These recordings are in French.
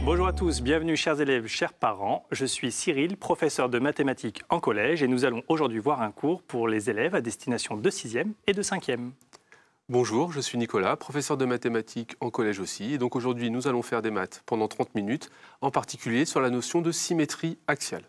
Bonjour à tous, bienvenue chers élèves, chers parents. Je suis Cyril, professeur de mathématiques en collège et nous allons aujourd'hui voir un cours pour les élèves à destination de 6e et de 5e. Bonjour, je suis Nicolas, professeur de mathématiques en collège aussi. Et donc aujourd'hui, nous allons faire des maths pendant 30 minutes, en particulier sur la notion de symétrie axiale.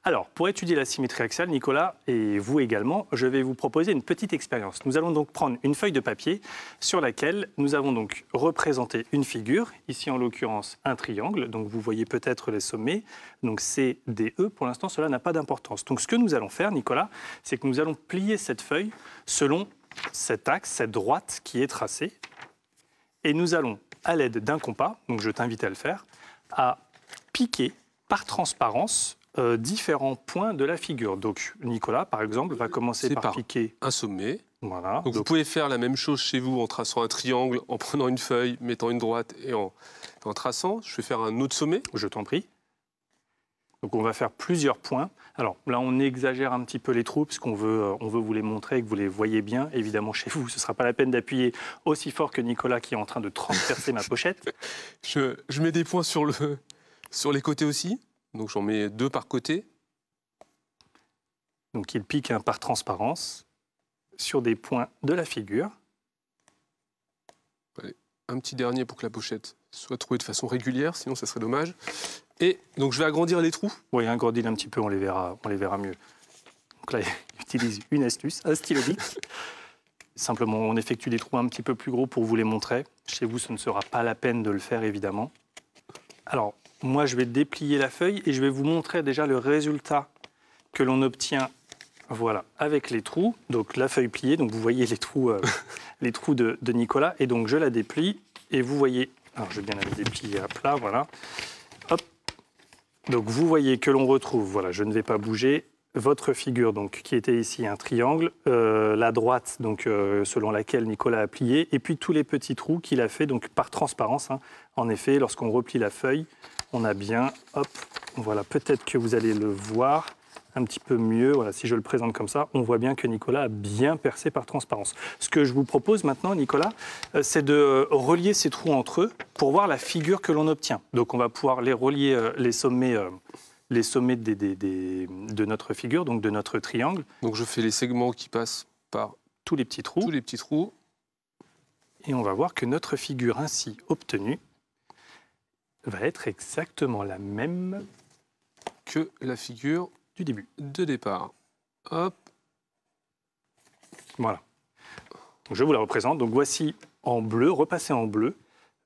Alors, pour étudier la symétrie axiale, Nicolas et vous également, je vais vous proposer une petite expérience. Nous allons donc prendre une feuille de papier sur laquelle nous avons donc représenté une figure, ici en l'occurrence un triangle, donc vous voyez peut-être les sommets, donc C, D, E, pour l'instant cela n'a pas d'importance. Donc ce que nous allons faire, Nicolas, c'est que nous allons plier cette feuille selon cet axe, cette droite qui est tracée, et nous allons, à l'aide d'un compas, donc je t'invite à le faire, à piquer par transparence différents points de la figure. Donc Nicolas, par exemple, va commencer par piquer un sommet. Voilà. Donc vous pouvez faire la même chose chez vous en traçant un triangle, en prenant une feuille, mettant une droite et en traçant. Je vais faire un autre sommet. Je t'en prie. Donc on va faire plusieurs points. Alors là, on exagère un petit peu les trous parce qu'on veut vous les montrer et que vous les voyez bien. Évidemment, chez vous, ce ne sera pas la peine d'appuyer aussi fort que Nicolas qui est en train de transpercer ma pochette. Je mets des points sur les côtés aussi. Donc j'en mets 2 par côté. Donc il pique par transparence sur des points de la figure. Allez, un petit dernier pour que la pochette soit trouvée de façon régulière, sinon ça serait dommage. Et donc je vais agrandir les trous. Oui, agrandir un petit peu, on les verra mieux. Donc là, il utilise une astuce, un stylo bic. Simplement, on effectue des trous un petit peu plus gros pour vous les montrer. Chez vous, ce ne sera pas la peine de le faire, évidemment. Alors, moi, je vais déplier la feuille et je vais vous montrer déjà le résultat que l'on obtient, voilà, avec les trous. Donc, la feuille pliée, donc vous voyez les trous de Nicolas. Et donc, je la déplie et vous voyez... Alors, je vais bien la déplier à plat, voilà. Hop. Donc, vous voyez que l'on retrouve, voilà, je ne vais pas bouger, votre figure, donc, qui était ici un triangle, la droite, donc, selon laquelle Nicolas a plié, et puis tous les petits trous qu'il a fait, donc, par transparence. Hein. En effet, lorsqu'on replie la feuille, on a bien, hop, voilà, peut-être que vous allez le voir un petit peu mieux. Voilà, si je le présente comme ça, on voit bien que Nicolas a bien percé par transparence. Ce que je vous propose maintenant, Nicolas, c'est de relier ces trous entre eux pour voir la figure que l'on obtient. Donc, on va pouvoir les relier, les sommets de notre figure, donc de notre triangle. Donc, je fais les segments qui passent par tous les petits trous. Tous les petits trous. Et on va voir que notre figure ainsi obtenue va être exactement la même que la figure du début. De départ. Hop. Voilà. Donc je vous la représente. Donc voici en bleu, repassé en bleu,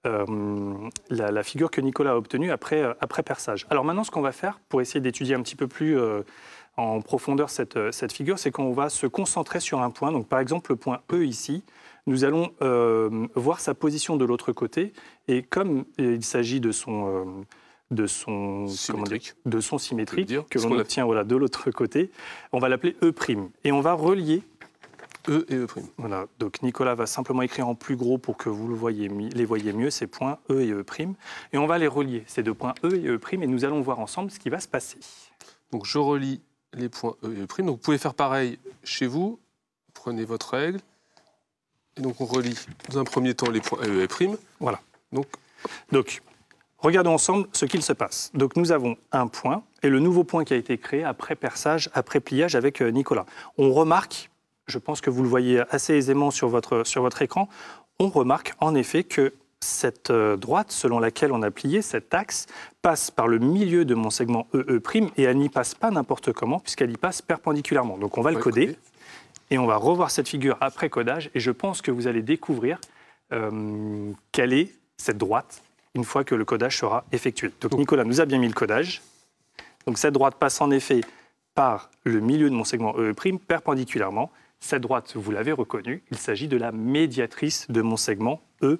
la figure que Nicolas a obtenue après perçage. Alors maintenant, ce qu'on va faire pour essayer d'étudier un petit peu plus en profondeur cette figure, c'est qu'on va se concentrer sur un point. Donc par exemple, le point E ici, nous allons voir sa position de l'autre côté. Et comme il s'agit de son symétrique que l'on obtient voilà, de l'autre côté, on va l'appeler E'. Et on va relier E et E'. Voilà, donc Nicolas va simplement écrire en plus gros pour que vous les voyez mieux, ces points E et E'. Et on va les relier, ces deux points E et E', et nous allons voir ensemble ce qui va se passer. Donc je relie les points E et E'. Donc vous pouvez faire pareil chez vous. Prenez votre règle. Et donc on relie dans un premier temps les points E et E'. Voilà. Donc, regardons ensemble ce qu'il se passe. Donc nous avons un point et le nouveau point qui a été créé après perçage, après pliage avec Nicolas. On remarque, je pense que vous le voyez assez aisément sur votre écran, on remarque en effet que cette droite selon laquelle on a plié, cet axe, passe par le milieu de mon segment E', et elle n'y passe pas n'importe comment puisqu'elle y passe perpendiculairement. Donc on va le coder. Et on va revoir cette figure après codage. Et je pense que vous allez découvrir quelle est cette droite une fois que le codage sera effectué. Donc Nicolas nous a bien mis le codage. Donc cette droite passe en effet par le milieu de mon segment E', perpendiculairement. Cette droite, vous l'avez reconnue, il s'agit de la médiatrice de mon segment E'.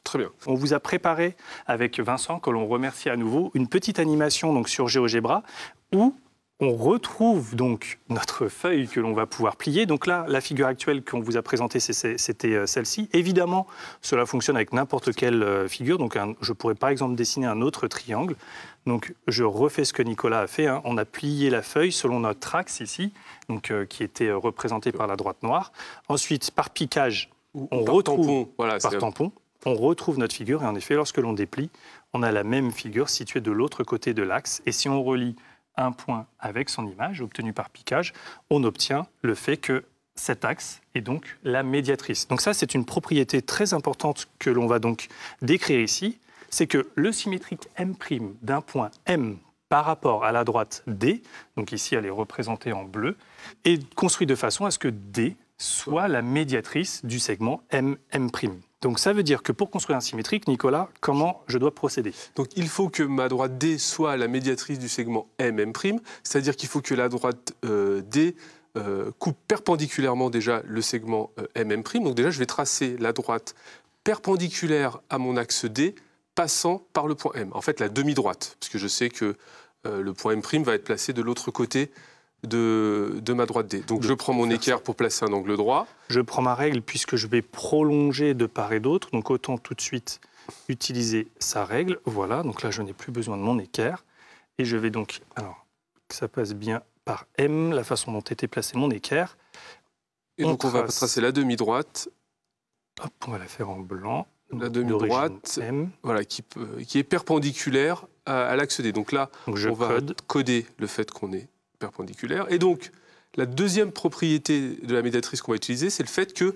Très bien. On vous a préparé avec Vincent, que l'on remercie à nouveau, une petite animation donc, sur GeoGebra où on retrouve donc notre feuille que l'on va pouvoir plier. Donc là, la figure actuelle qu'on vous a présentée, c'était celle-ci. Évidemment, cela fonctionne avec n'importe quelle figure. Donc je pourrais par exemple dessiner un autre triangle. Donc je refais ce que Nicolas a fait. Hein. On a plié la feuille selon notre axe ici, donc, qui était représenté par la droite noire. Ensuite, par piquage, on retrouve tampon. Voilà, par tampon. on retrouve notre figure et en effet, lorsque l'on déplie, on a la même figure située de l'autre côté de l'axe. Et si on relie un point avec son image obtenue par piquage, on obtient le fait que cet axe est donc la médiatrice. Donc ça, c'est une propriété très importante que l'on va donc décrire ici, c'est que le symétrique M' d'un point M par rapport à la droite D, donc ici elle est représentée en bleu, est construit de façon à ce que D soit la médiatrice du segment M'. Donc ça veut dire que pour construire un symétrique, Nicolas, comment je dois procéder? Donc il faut que ma droite D soit la médiatrice du segment M', c'est-à-dire qu'il faut que la droite D coupe perpendiculairement déjà le segment M'. Donc déjà, je vais tracer la droite perpendiculaire à mon axe D, passant par le point M. En fait, la demi-droite, parce que je sais que le point M' va être placé de l'autre côté de ma droite D. Donc je prends mon équerre pour placer un angle droit. Je prends ma règle puisque je vais prolonger de part et d'autre. Donc autant tout de suite utiliser sa règle. Voilà, donc là je n'ai plus besoin de mon équerre. Et je vais donc, alors que ça passe bien par M, la façon dont était placé mon équerre. Et donc on va tracer la demi-droite. Hop, on va la faire en blanc. La demi-droite, voilà, qui est perpendiculaire à l'axe D. Donc là, on va coder le fait qu'on est perpendiculaire. Et donc, la deuxième propriété de la médiatrice qu'on va utiliser, c'est le fait que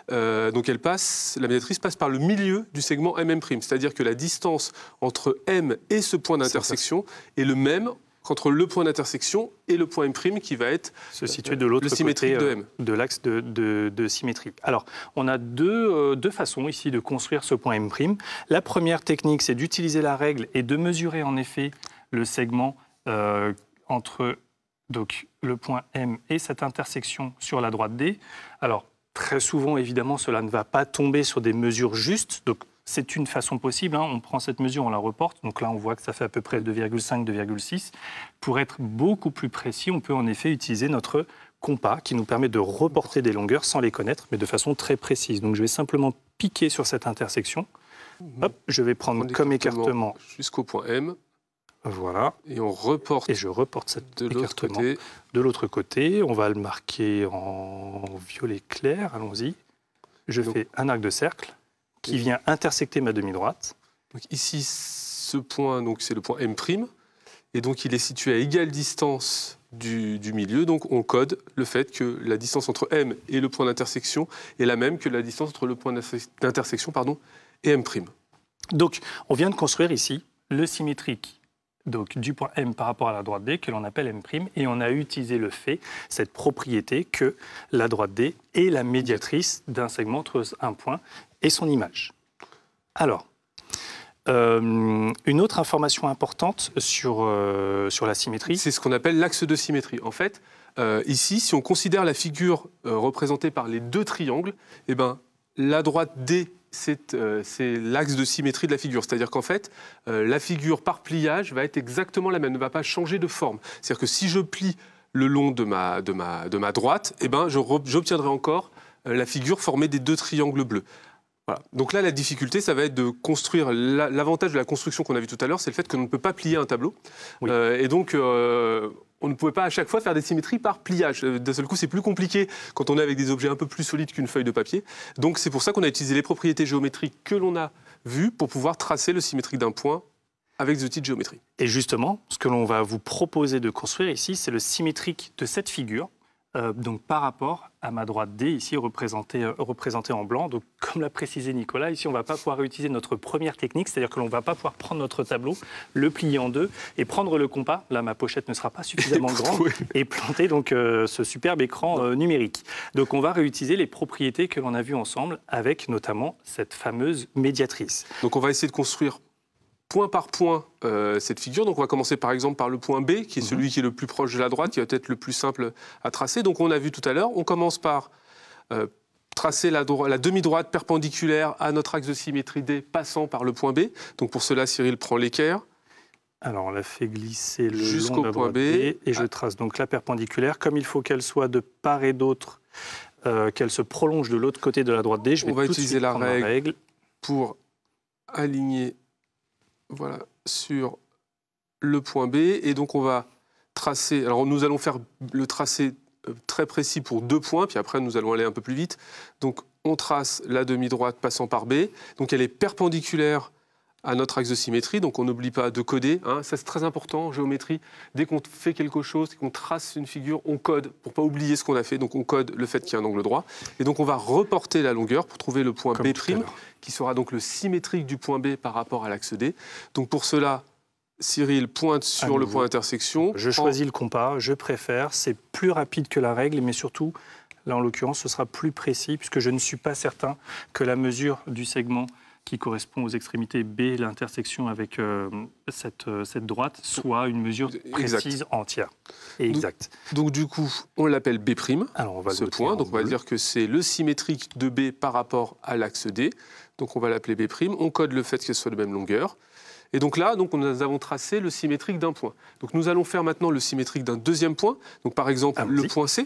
la médiatrice passe par le milieu du segment M'. C'est-à-dire que la distance entre M et ce point d'intersection est le même qu'entre le point d'intersection et le point M' qui va être se situer de l'autre côté de l'axe de symétrie. Alors, on a deux façons ici de construire ce point M'. La première technique, c'est d'utiliser la règle et de mesurer en effet le segment entre donc, le point M et cette intersection sur la droite D. Alors, très souvent, évidemment, cela ne va pas tomber sur des mesures justes. Donc, c'est une façon possible, hein. On prend cette mesure, on la reporte. Donc là, on voit que ça fait à peu près 2,5, 2,6. Pour être beaucoup plus précis, on peut en effet utiliser notre compas qui nous permet de reporter des longueurs sans les connaître, mais de façon très précise. Donc je vais simplement piquer sur cette intersection. Hop, je vais prendre comme écartement jusqu'au point M. Voilà. Et on reporte. Et je reporte cet écartement de l'autre côté. On va le marquer en violet clair. Allons-y. Je fais un arc de cercle qui vient intersecter ma demi-droite. Ici, ce point, c'est le point M', et donc il est situé à égale distance du milieu. Donc on code le fait que la distance entre M et le point d'intersection est la même que la distance entre le point d'intersection et M'. Donc on vient de construire ici le symétrique donc, du point M par rapport à la droite D que l'on appelle M', et on a utilisé cette propriété que la droite D est la médiatrice d'un segment entre un point et son image. Alors, une autre information importante sur la symétrie. C'est ce qu'on appelle l'axe de symétrie. En fait, ici, si on considère la figure représentée par les deux triangles, eh ben, la droite D, c'est l'axe de symétrie de la figure. C'est-à-dire qu'en fait, la figure par pliage va être exactement la même, ne va pas changer de forme. C'est-à-dire que si je plie le long de ma droite, eh ben, j'obtiendrai encore la figure formée des deux triangles bleus. Voilà. Donc là, la difficulté, ça va être de construire. L'avantage de la construction qu'on a vu tout à l'heure, c'est le fait que l'on ne peut pas plier un tableau. Oui. Et donc, on ne pouvait pas à chaque fois faire des symétries par pliage. D'un seul coup, c'est plus compliqué quand on est avec des objets un peu plus solides qu'une feuille de papier. Donc, c'est pour ça qu'on a utilisé les propriétés géométriques que l'on a vues pour pouvoir tracer le symétrique d'un point avec des outils de géométrie. Et justement, ce que l'on va vous proposer de construire ici, c'est le symétrique de cette figure. Donc par rapport à ma droite D, ici représentée en blanc. Donc comme l'a précisé Nicolas, ici on ne va pas pouvoir utiliser notre première technique, c'est-à-dire que l'on ne va pas pouvoir prendre notre tableau, le plier en deux et prendre le compas, là ma pochette ne sera pas suffisamment grande, et planter donc ce superbe écran numérique. Donc on va réutiliser les propriétés que l'on a vues ensemble avec notamment cette fameuse médiatrice. Donc on va essayer de construire point par point cette figure. Donc on va commencer par exemple par le point B, qui est celui qui est le plus proche de la droite, qui va être le plus simple à tracer. Donc on a vu tout à l'heure, on commence par tracer la demi-droite perpendiculaire à notre axe de symétrie D, passant par le point B. Donc pour cela, Cyril prend l'équerre. Alors on la fait glisser le long de la droite B, et je trace donc la perpendiculaire. Comme il faut qu'elle soit de part et d'autre, qu'elle se prolonge de l'autre côté de la droite D, on va utiliser la règle pour aligner sur le point B. Et donc, on va tracer... Alors, nous allons faire le tracé très précis pour 2 points, puis après, nous allons aller un peu plus vite. Donc, on trace la demi-droite passant par B. Donc elle est perpendiculaire à notre axe de symétrie, donc on n'oublie pas de coder. Hein. Ça, c'est très important en géométrie. Dès qu'on fait quelque chose, qu'on trace une figure, on code pour ne pas oublier ce qu'on a fait. Donc on code le fait qu'il y a un angle droit. Et donc on va reporter la longueur pour trouver le point B', qui sera donc le symétrique du point B par rapport à l'axe D. Donc pour cela, Cyril pointe sur le point d'intersection. Je choisis le compas, je préfère. C'est plus rapide que la règle, mais surtout, là en l'occurrence, ce sera plus précis, puisque je ne suis pas certain que la mesure du segment qui correspond aux extrémités B, l'intersection avec cette droite, soit une mesure précise, entière et exacte. Donc du coup, on l'appelle B', alors, on va ce point. Donc on va dire que c'est le symétrique de B par rapport à l'axe D. Donc on va l'appeler B'. On code le fait que ce soit de même longueur. Et donc là, nous avons tracé le symétrique d'un point. Donc nous allons faire maintenant le symétrique d'un deuxième point. Donc par exemple, le point C.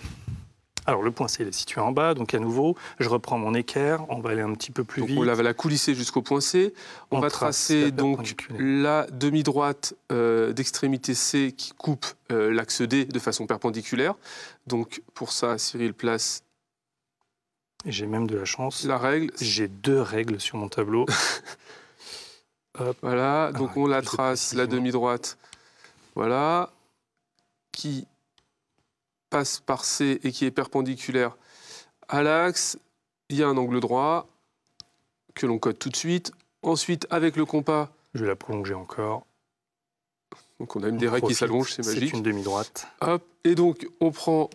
Alors le point C il est situé en bas, donc à nouveau, je reprends mon équerre, on va aller un petit peu plus vite. On va la coulisser jusqu'au point C. On va tracer donc la demi-droite d'extrémité C qui coupe l'axe D de façon perpendiculaire. Donc pour ça, Cyril place... J'ai même de la chance. La règle. J'ai 2 règles sur mon tableau. Hop. Voilà, donc on la trace, la demi-droite, voilà, qui passe par C et qui est perpendiculaire à l'axe. Il y a un angle droit que l'on code tout de suite. Ensuite, avec le compas... Je vais la prolonger encore. Donc on a une des règles qui s'allonge, c'est magique. C'est une demi-droite. Hop, et donc on prend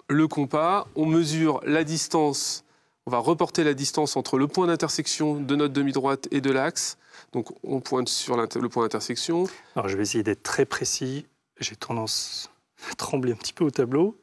le compas, on mesure la distance, on va reporter la distance entre le point d'intersection de notre demi-droite et de l'axe. Donc on pointe sur le point d'intersection. Alors je vais essayer d'être très précis. J'ai tendance à trembler un petit peu au tableau.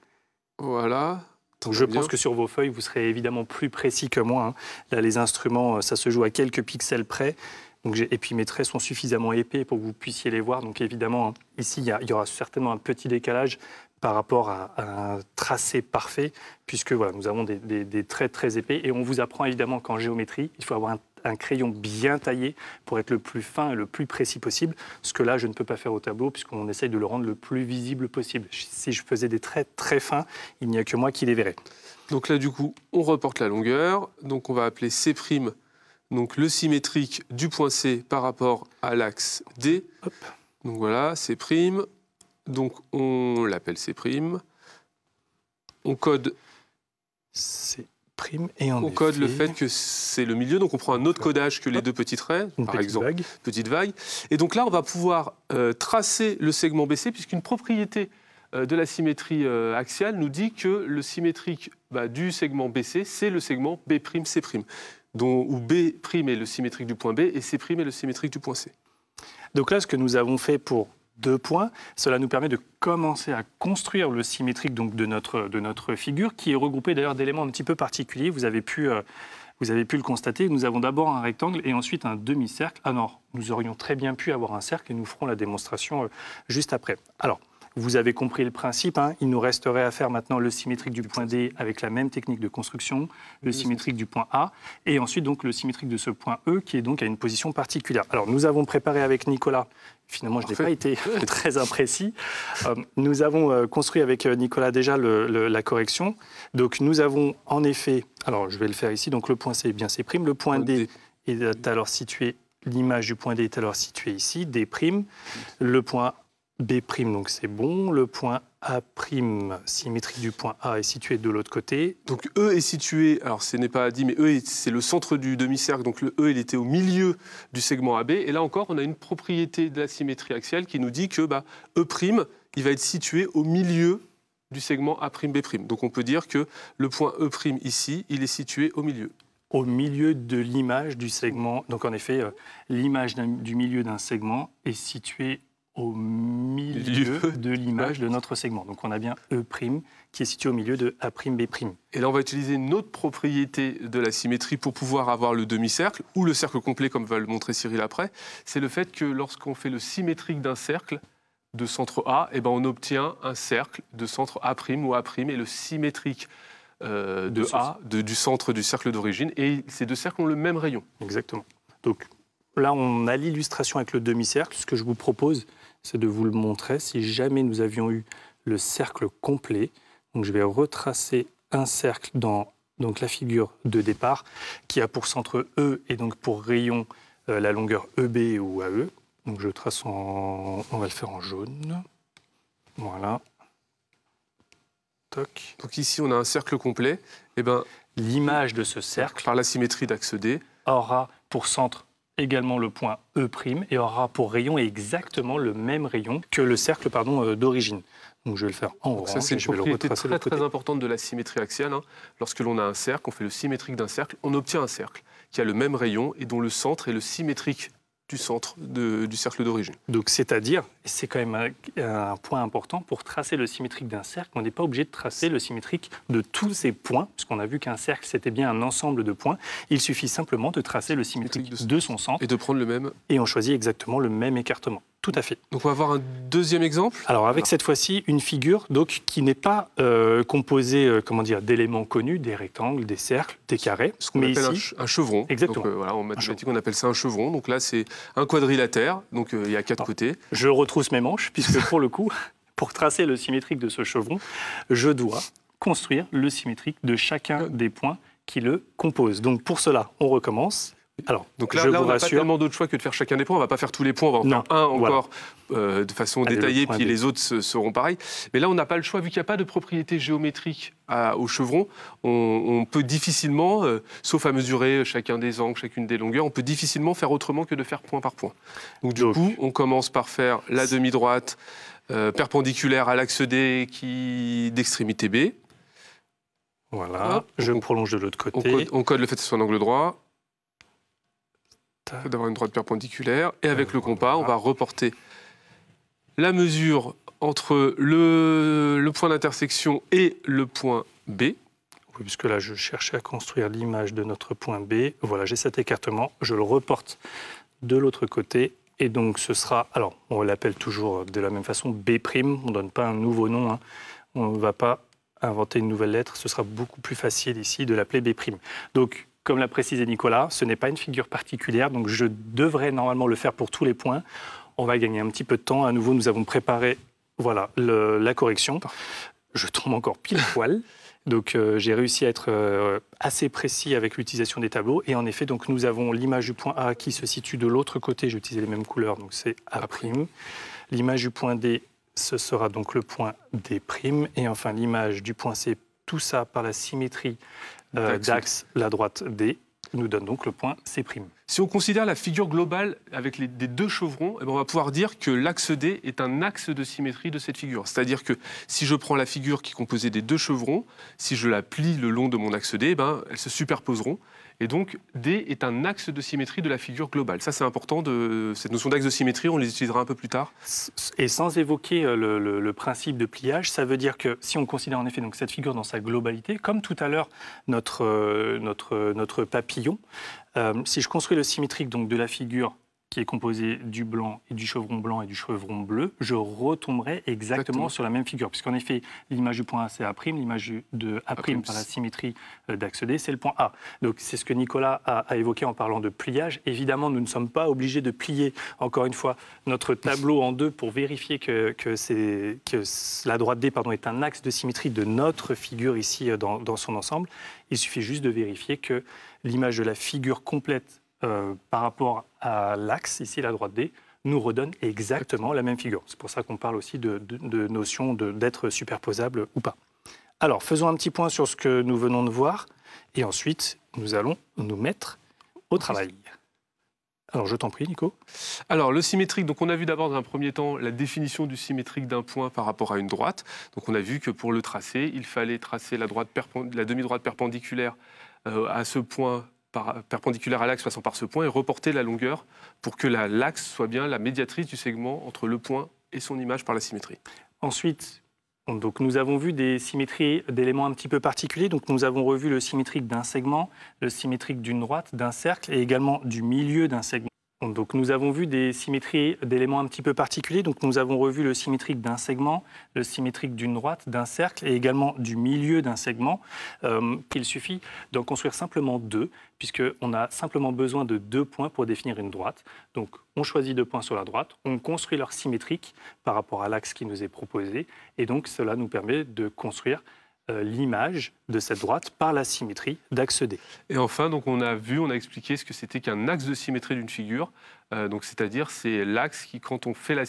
Voilà. Donc je pense que sur vos feuilles, vous serez évidemment plus précis que moi. Hein. Là, les instruments, ça se joue à quelques pixels près. Donc et puis mes traits sont suffisamment épais pour que vous puissiez les voir. Donc évidemment, hein, ici, il y aura certainement un petit décalage par rapport à un tracé parfait, puisque voilà, nous avons des traits très épais. Et on vous apprend évidemment qu'en géométrie, il faut avoir un crayon bien taillé pour être le plus fin et le plus précis possible. Ce que là, je ne peux pas faire au tableau, puisqu'on essaye de le rendre le plus visible possible. Si je faisais des traits très fins, il n'y a que moi qui les verrais. Donc là, du coup, on reporte la longueur. Donc on va appeler C', donc le symétrique du point C par rapport à l'axe D. Hop. Donc voilà, C'. Donc on l'appelle C'. On code C'. Et on code le fait que c'est le milieu, donc on prend un autre codage que les 2 petits traits, par exemple, petite vague. Et donc là, on va pouvoir tracer le segment BC, puisqu'une propriété de la symétrie axiale nous dit que le symétrique du segment BC, c'est le segment B'C', où B' est le symétrique du point B et C' est le symétrique du point C. Donc là, ce que nous avons fait pour 2 points, cela nous permet de commencer à construire le symétrique donc, de notre figure, qui est regroupé d'ailleurs d'éléments un petit peu particuliers. Vous avez pu le constater. Nous avons d'abord un rectangle et ensuite un demi-cercle. Alors, nous aurions très bien pu avoir un cercle et nous ferons la démonstration juste après. Alors, vous avez compris le principe. Hein. Il nous resterait à faire maintenant le symétrique du point D avec la même technique de construction, le symétrique du point A, et ensuite donc le symétrique de ce point E qui est donc à une position particulière. Alors nous avons préparé avec Nicolas, finalement je n'ai pas été très imprécis, nous avons construit avec Nicolas déjà la correction. Donc nous avons en effet, alors je vais le faire ici, donc le point C est bien C', le point D est alors situé, l'image du point D est alors située ici, D', le point B', donc c'est bon. Le point A', symétrique du point A, est situé de l'autre côté. Donc E est situé, alors ce n'est pas dit, mais E, c'est le centre du demi-cercle. Donc le E, il était au milieu du segment AB. Et là encore, on a une propriété de la symétrie axiale qui nous dit que E', il va être situé au milieu du segment A'B'. Donc on peut dire que le point E' ici, il est situé au milieu. Au milieu de l'image du segment. Donc en effet, l'image du milieu d'un segment est située au milieu de l'image de notre segment. Donc on a bien E' qui est situé au milieu de A'B'. Et là, on va utiliser une autre propriété de la symétrie pour pouvoir avoir le demi-cercle, ou le cercle complet, comme va le montrer Cyril après. C'est le fait que lorsqu'on fait le symétrique d'un cercle de centre A, on obtient un cercle de centre A' ou A', et le symétrique du centre du cercle d'origine. Et ces 2 cercles ont le même rayon. Exactement. Donc là, on a l'illustration avec le demi-cercle. Ce que je vous propose, c'est de vous le montrer. Si jamais nous avions eu le cercle complet, donc je vais retracer un cercle dans donc la figure de départ, qui a pour centre E et donc pour rayon la longueur EB ou AE. Donc je trace on va le faire en jaune. Voilà. Toc. Donc ici, on a un cercle complet. Et ben, l'image de ce cercle, par la symétrie d'axe D, aura pour centre également le point E' et aura pour rayon exactement le même rayon que le cercle d'origine. Donc je vais le faire en orange. Ça, c'est une je vais le propriété retracer de l'autre côté. très importante de la symétrie axiale. Lorsque l'on a un cercle, on fait le symétrique d'un cercle, on obtient un cercle qui a le même rayon et dont le centre est le symétrique du centre du cercle d'origine. Donc c'est-à-dire, et c'est quand même un point important, pour tracer le symétrique d'un cercle, on n'est pas obligé de tracer le symétrique de tous ces points, puisqu'on a vu qu'un cercle, c'était bien un ensemble de points. Il suffit simplement de tracer le symétrique de son centre. Et de prendre le même. Et on choisit exactement le même écartement. Tout à fait. Donc on va voir un deuxième exemple. Alors avec cette fois-ci une figure donc, qui n'est pas composée d'éléments connus, des rectangles, des cercles, des carrés. Ce qu'on appelle ici, un chevron. Exactement. Donc, en mathématiques on appelle ça un chevron. Donc là c'est un quadrilatère, donc il y a 4 côtés. Je retrousse mes manches puisque pour le coup, pour tracer le symétrique de ce chevron, je dois construire le symétrique de chacun des points qui le composent. Donc pour cela, on recommence. Alors, donc là, on n'a pas tellement d'autres choix que de faire chacun des points. On ne va pas faire tous les points, on va en faire un encore de façon détaillée, puis les autres seront pareils. Mais là, on n'a pas le choix, vu qu'il n'y a pas de propriété géométrique au chevron, on peut difficilement, sauf à mesurer chacun des angles, chacune des longueurs, on peut difficilement faire autrement que de faire point par point. Donc du coup, on commence par faire la demi-droite perpendiculaire à l'axe D d'extrémité B. Voilà, hop, je prolonge de l'autre côté. On code le fait que ce soit un angle droit. D'avoir une droite perpendiculaire. Et avec le compas, on va reporter la mesure entre le point d'intersection et le point B. Oui, puisque là, je cherchais à construire l'image de notre point B. Voilà, j'ai cet écartement. Je le reporte de l'autre côté. Et donc, ce sera... Alors, on l'appelle toujours de la même façon B'. On ne donne pas un nouveau nom. On ne va pas inventer une nouvelle lettre. Ce sera beaucoup plus facile ici de l'appeler B'. Donc, comme l'a précisé Nicolas, ce n'est pas une figure particulière, donc je devrais normalement le faire pour tous les points. On va gagner un petit peu de temps. À nouveau, nous avons préparé la correction. Je tombe encore pile poil. Donc j'ai réussi à être assez précis avec l'utilisation des tableaux. Et en effet, donc, nous avons l'image du point A qui se situe de l'autre côté. J'ai utilisé les mêmes couleurs, donc c'est A'. L'image du point D, ce sera donc le point D'. Et enfin, l'image du point C, tout ça par la symétrie d'axe, la droite D, nous donne donc le point C'. Si on considère la figure globale avec des deux chevrons, on va pouvoir dire que l'axe D est un axe de symétrie de cette figure. C'est-à-dire que si je prends la figure qui est composée des deux chevrons, si je la plie le long de mon axe D, elles se superposeront. Et donc, D est un axe de symétrie de la figure globale. Ça, c'est important. Cette notion d'axe de symétrie, on les utilisera un peu plus tard. Et sans évoquer le principe de pliage, ça veut dire que si on considère en effet donc, cette figure dans sa globalité, comme tout à l'heure notre papillon, si je construis le symétrique donc, de la figure qui est composé du blanc et du chevron blanc et du chevron bleu, je retomberai exactement sur la même figure. Puisqu'en effet, l'image du point A, c'est A', l'image de A' par la symétrie d'axe D, c'est le point A. Donc c'est ce que Nicolas a évoqué en parlant de pliage. Évidemment, nous ne sommes pas obligés de plier, encore une fois, notre tableau en deux pour vérifier que la droite D est un axe de symétrie de notre figure ici dans son ensemble. Il suffit juste de vérifier que l'image de la figure complète par rapport à l'axe, ici la droite D, nous redonne exactement la même figure. C'est pour ça qu'on parle aussi de notion d'être superposable ou pas. Alors, faisons un petit point sur ce que nous venons de voir, et ensuite, nous allons nous mettre au travail. Alors, je t'en prie, Nico. Alors, le symétrique, donc on a vu d'abord dans un premier temps la définition du symétrique d'un point par rapport à une droite. Donc, on a vu que pour le tracer, il fallait tracer la demi-droite perpendiculaire à ce point perpendiculaire à l'axe passant par ce point et reporter la longueur pour que l'axe soit bien la médiatrice du segment entre le point et son image par la symétrie. Ensuite, donc, nous avons vu des symétries d'éléments un petit peu particuliers. Donc, nous avons revu le symétrique d'un segment, le symétrique d'une droite, d'un cercle et également du milieu d'un segment. Donc, nous avons vu des symétries d'éléments un petit peu particuliers. Donc, nous avons revu le symétrique d'un segment, le symétrique d'une droite, d'un cercle et également du milieu d'un segment. Il suffit d'en construire simplement deux, puisqu'on a simplement besoin de 2 points pour définir une droite. Donc, on choisit 2 points sur la droite, on construit leur symétrique par rapport à l'axe qui nous est proposé, et donc cela nous permet de construire l'image de cette droite par la symétrie d'axe D. Et enfin, donc on a expliqué ce que c'était qu'un axe de symétrie d'une figure. Donc c'est-à-dire c'est l'axe qui, quand on fait la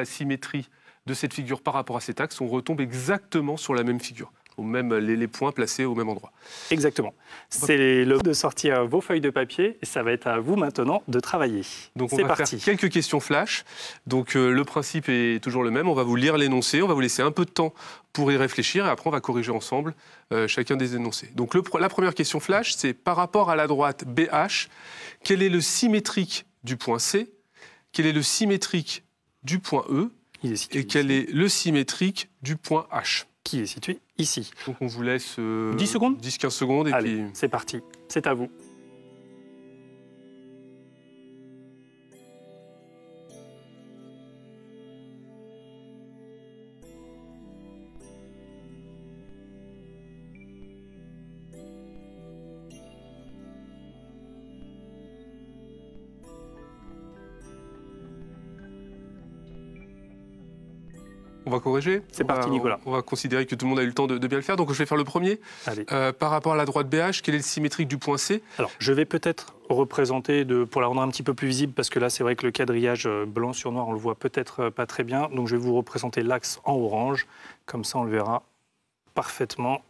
symétrie de cette figure par rapport à cet axe, on retombe exactement sur la même figure. Les points placés au même endroit. Exactement. C'est le moment de sortir vos feuilles de papier et ça va être à vous maintenant de travailler. Donc on va faire quelques questions flash. Donc le principe est toujours le même. On va vous lire l'énoncé, on va vous laisser un peu de temps pour y réfléchir et après on va corriger ensemble chacun des énoncés. Donc la première question flash, c'est par rapport à la droite BH, quel est le symétrique du point C, quel est le symétrique du point E et quel est le symétrique du point H qui est situé ici. Donc on vous laisse 10 secondes 10-15 secondes. Allez, puis... c'est parti. C'est à vous. On va corriger. C'est parti, Nicolas. On va considérer que tout le monde a eu le temps de bien le faire. Donc, je vais faire le premier. Allez. Par rapport à la droite BH, quel est le symétrique du point C? Alors, je vais peut-être représenter, pour la rendre un petit peu plus visible, parce que là, c'est vrai que le quadrillage blanc sur noir, on le voit peut-être pas très bien. Donc, je vais vous représenter l'axe en orange. Comme ça, on le verra parfaitement.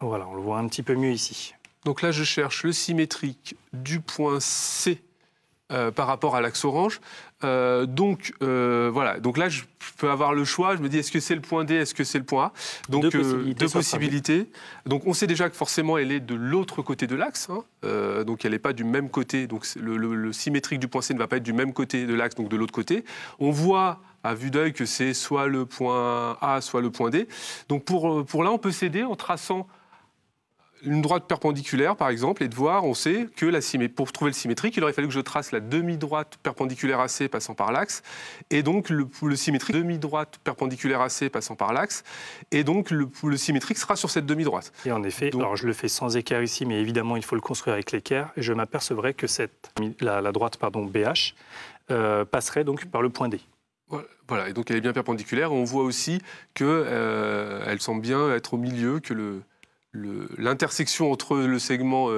Voilà, on le voit un petit peu mieux ici. Donc là, je cherche le symétrique du point C par rapport à l'axe orange. Voilà. Donc là, je peux avoir le choix. Je me dis, est-ce que c'est le point D, est-ce que c'est le point A? Donc deux possibilités. Donc on sait déjà que forcément, elle est de l'autre côté de l'axe. Hein. Donc elle n'est pas du même côté. Donc le symétrique du point C ne va pas être du même côté de l'axe, donc de l'autre côté. On voit à vue d'œil que c'est soit le point A, soit le point D. Donc pour là, on peut s'aider en traçant une droite perpendiculaire, par exemple, et de voir, on sait que pour trouver le symétrique, il aurait fallu que je trace la demi-droite perpendiculaire à C passant par l'axe, et donc le symétrique demi-droite perpendiculaire à C passant par l'axe, et donc le symétrique sera sur cette demi-droite. Et en effet, donc, alors je le fais sans équerre ici, mais évidemment, il faut le construire avec l'équerre, et je m'apercevrai que la droite BH passerait donc par le point D. Voilà, et donc elle est bien perpendiculaire. On voit aussi qu'elle semble bien être au milieu, que l'intersection entre le segment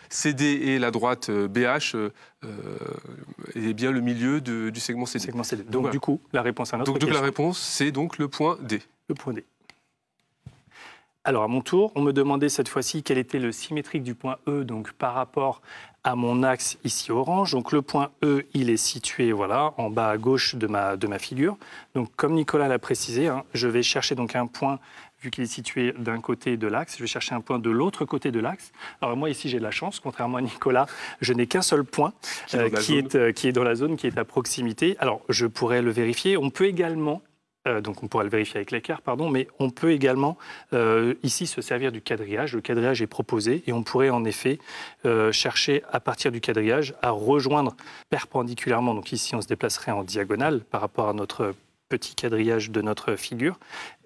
CD et la droite BH est bien le milieu du segment CD. Donc voilà. Du coup, la réponse à notre question. Donc la réponse, c'est donc le point D. Le point D. Alors à mon tour, on me demandait cette fois-ci quel était le symétrique du point E, donc par rapport à mon axe ici orange. Donc le point E, il est situé voilà, en bas à gauche de ma figure. Donc comme Nicolas l'a précisé, hein, je vais chercher donc un point, vu qu'il est situé d'un côté de l'axe, je vais chercher un point de l'autre côté de l'axe. Alors moi ici j'ai de la chance, contrairement à Nicolas, je n'ai qu'un seul point qui est dans la zone, qui est à proximité. Alors je pourrais le vérifier. On peut également donc on pourra le vérifier avec l'équerre, mais on peut également ici se servir du quadrillage. Le quadrillage est proposé et on pourrait en effet chercher à partir du quadrillage à rejoindre perpendiculairement. Donc ici on se déplacerait en diagonale par rapport à notre petit quadrillage de notre figure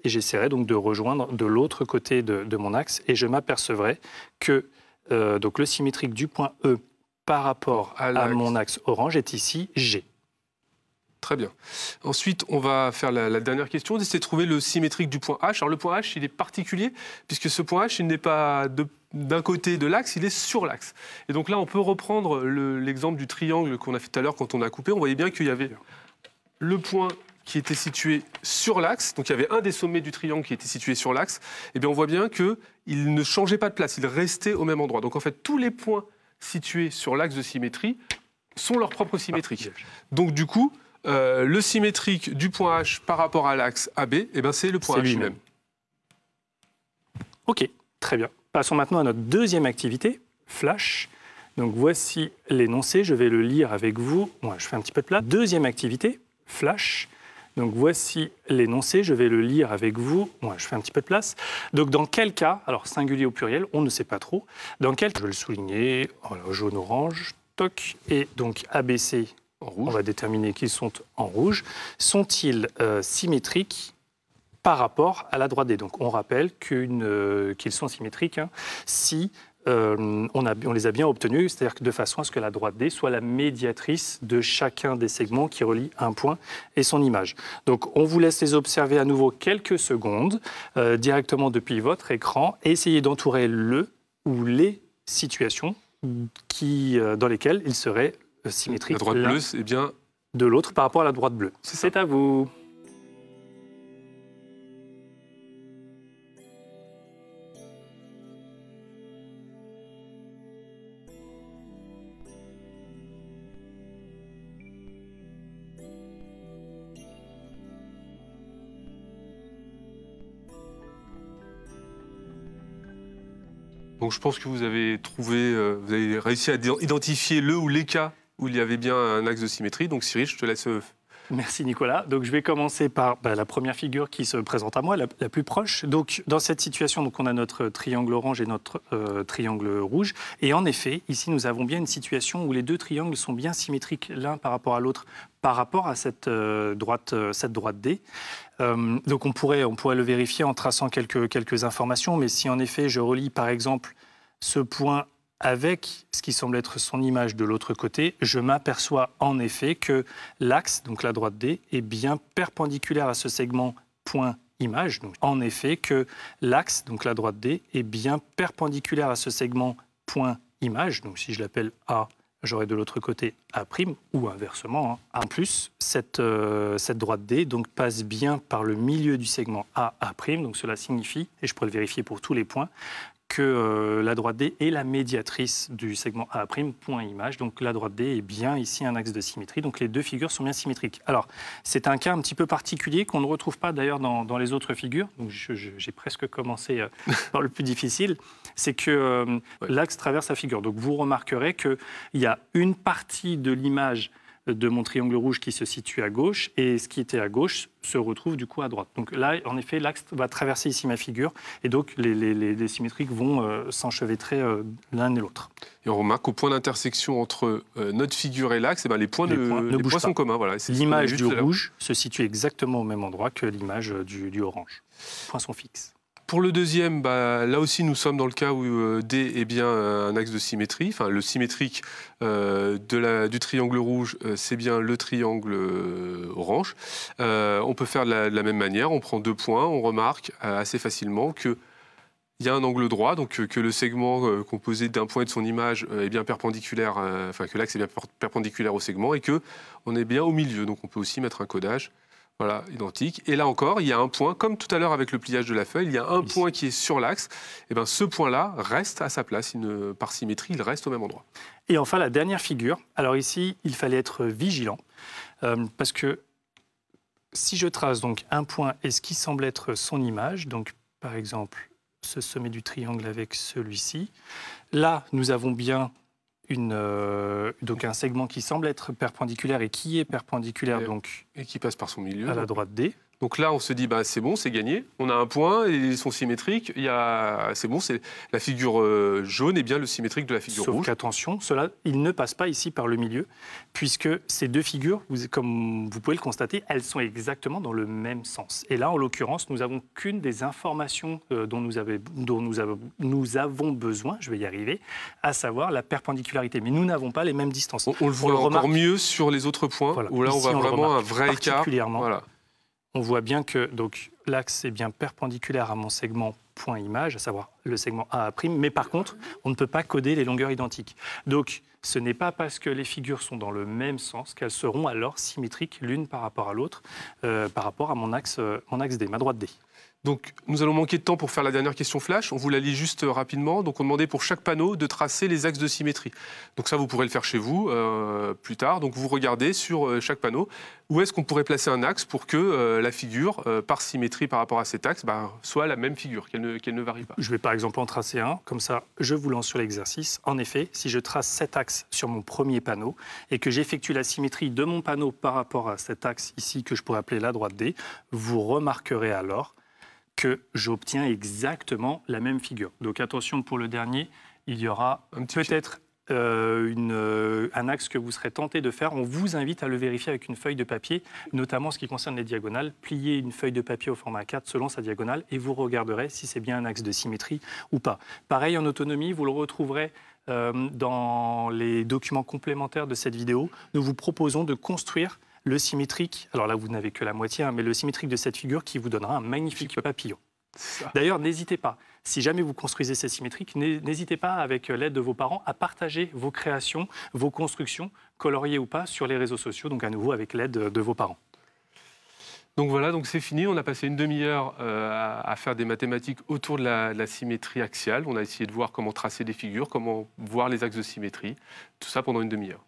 et j'essaierai donc de rejoindre de l'autre côté de mon axe et je m'apercevrai que donc le symétrique du point E par rapport à mon axe orange est ici G. Très bien. Ensuite, on va faire la dernière question, c'est de trouver le symétrique du point H. Alors le point H, il est particulier, puisque ce point H, il n'est pas d'un côté de l'axe, il est sur l'axe. Et donc là, on peut reprendre l'exemple du triangle qu'on a fait tout à l'heure quand on a coupé. On voyait bien qu'il y avait le point qui était situé sur l'axe, donc il y avait un des sommets du triangle qui était situé sur l'axe. Et bien on voit bien qu'il ne changeait pas de place, il restait au même endroit. Donc en fait, tous les points situés sur l'axe de symétrie sont leur propre symétrique. Donc du coup, le symétrique du point H par rapport à l'axe AB, eh ben c'est le point H lui-même. Ok, très bien. Passons maintenant à notre deuxième activité, flash. Donc voici l'énoncé, je vais le lire avec vous. Moi, je fais un petit peu de place. Deuxième activité, flash. Donc voici l'énoncé, je vais le lire avec vous. Moi, je fais un petit peu de place. Donc dans quel cas, alors singulier ou pluriel, on ne sait pas trop. Dans quel cas, je vais le souligner, voilà, jaune-orange, toc, et donc ABC. En rouge. On va déterminer qu'ils sont en rouge. Sont-ils symétriques par rapport à la droite D? Donc on rappelle qu'ils sont symétriques si on les a bien obtenus, c'est-à-dire que de façon à ce que la droite D soit la médiatrice de chacun des segments qui relient un point et son image. Donc on vous laisse les observer à nouveau quelques secondes directement depuis votre écran et essayez d'entourer le ou les situations dans lesquelles il serait symétrique. La droite bleue, c'est bien de l'autre par rapport à la droite bleue. C'est à vous. Donc je pense que vous avez vous avez réussi à identifier le ou les cas où il y avait bien un axe de symétrie. Donc Cyril, je te laisse. Merci Nicolas. Donc je vais commencer par la première figure qui se présente à moi, la plus proche. Donc dans cette situation, donc, on a notre triangle orange et notre triangle rouge. Et en effet, ici nous avons bien une situation où les deux triangles sont bien symétriques l'un par rapport à l'autre, par rapport à cette droite D. Donc on pourrait le vérifier en traçant quelques informations, mais si en effet je relie par exemple ce point avec ce qui semble être son image de l'autre côté, je m'aperçois en effet que l'axe, donc la droite D, est bien perpendiculaire à ce segment point image. Donc en effet que l'axe, donc la droite D, est bien perpendiculaire à ce segment point image. Donc si je l'appelle A, j'aurai de l'autre côté A' ou inversement. En plus, cette droite D donc, passe bien par le milieu du segment A'. Donc cela signifie, et je pourrais le vérifier pour tous les points, que la droite D est la médiatrice du segment A', point image. Donc la droite D est bien ici un axe de symétrie. Donc les deux figures sont bien symétriques. Alors, c'est un cas un petit peu particulier qu'on ne retrouve pas d'ailleurs dans les autres figures. Donc j'ai presque commencé par le plus difficile. C'est que l'axe traverse la figure. Donc vous remarquerez qu'il y a une partie de l'image de mon triangle rouge qui se situe à gauche et ce qui était à gauche se retrouve du coup à droite. Donc là, en effet, l'axe va traverser ici ma figure et donc les symétriques vont s'enchevêtrer l'un et l'autre. Et on remarque qu'au point d'intersection entre notre figure et l'axe, les points sont communs. Voilà. L'image du rouge se situe exactement au même endroit que l'image du orange. Les points sont fixes. Pour le deuxième, là aussi, nous sommes dans le cas où D est bien un axe de symétrie. Enfin, le symétrique du triangle rouge, c'est bien le triangle orange. On peut faire de la même manière. On prend deux points, on remarque assez facilement qu'il y a un angle droit, donc que le segment composé d'un point et de son image est bien perpendiculaire, que l'axe est bien perpendiculaire au segment et qu'on est bien au milieu. Donc on peut aussi mettre un codage. Voilà, identique. Et là encore, il y a un point, comme tout à l'heure avec le pliage de la feuille, il y a un point qui est sur l'axe. Et bien, ce point-là reste à sa place. Par symétrie, il reste au même endroit. Et enfin, la dernière figure. Alors ici, il fallait être vigilant. Parce que si je trace donc un point et ce qui semble être son image, donc par exemple ce sommet du triangle avec celui-ci, là, nous avons bien donc un segment qui semble être perpendiculaire et qui est perpendiculaire et qui passe par son milieu à la droite D. Donc là, on se dit, c'est bon, c'est gagné. On a un point, et ils sont symétriques. C'est bon, la figure jaune est bien le symétrique de la figure rouge. Sauf qu'attention, il ne passe pas ici par le milieu, puisque ces deux figures, comme vous pouvez le constater, elles sont exactement dans le même sens. Et là, en l'occurrence, nous n'avons qu'une des informations dont nous avons besoin, je vais y arriver, à savoir la perpendicularité. Mais nous n'avons pas les mêmes distances. On le voit encore mieux sur les autres points, voilà. Où là, ici, on voit vraiment un vrai écart. Voilà. On voit bien que l'axe est bien perpendiculaire à mon segment point image, à savoir le segment A', mais par contre, on ne peut pas coder les longueurs identiques. Donc, ce n'est pas parce que les figures sont dans le même sens qu'elles seront alors symétriques l'une par rapport à l'autre, par rapport à mon axe D, ma droite D. Donc, nous allons manquer de temps pour faire la dernière question flash. On vous la lit juste rapidement. Donc, on demandait pour chaque panneau de tracer les axes de symétrie. Donc ça, vous pourrez le faire chez vous plus tard. Donc, vous regardez sur chaque panneau où est-ce qu'on pourrait placer un axe pour que la figure, par symétrie par rapport à cet axe, soit la même figure, qu'elle ne varie pas. Je vais par exemple en tracer un. Comme ça, je vous lance sur l'exercice. En effet, si je trace cet axe sur mon premier panneau et que j'effectue la symétrie de mon panneau par rapport à cet axe ici que je pourrais appeler la droite D, vous remarquerez alors que j'obtiens exactement la même figure. Donc attention pour le dernier, il y aura peut-être un axe que vous serez tenté de faire, on vous invite à le vérifier avec une feuille de papier, notamment en ce qui concerne les diagonales. Pliez une feuille de papier au format 4 selon sa diagonale et vous regarderez si c'est bien un axe de symétrie ou pas. Pareil en autonomie, vous le retrouverez dans les documents complémentaires de cette vidéo. Nous vous proposons de construire le symétrique, alors là vous n'avez que la moitié, mais le symétrique de cette figure qui vous donnera un magnifique papillon. D'ailleurs, n'hésitez pas, si jamais vous construisez cette symétrique, n'hésitez pas, avec l'aide de vos parents, à partager vos créations, vos constructions, coloriées ou pas, sur les réseaux sociaux, donc à nouveau avec l'aide de vos parents. Donc voilà, donc c'est fini. On a passé une demi-heure à faire des mathématiques autour de la symétrie axiale. On a essayé de voir comment tracer des figures, comment voir les axes de symétrie. Tout ça pendant une demi-heure.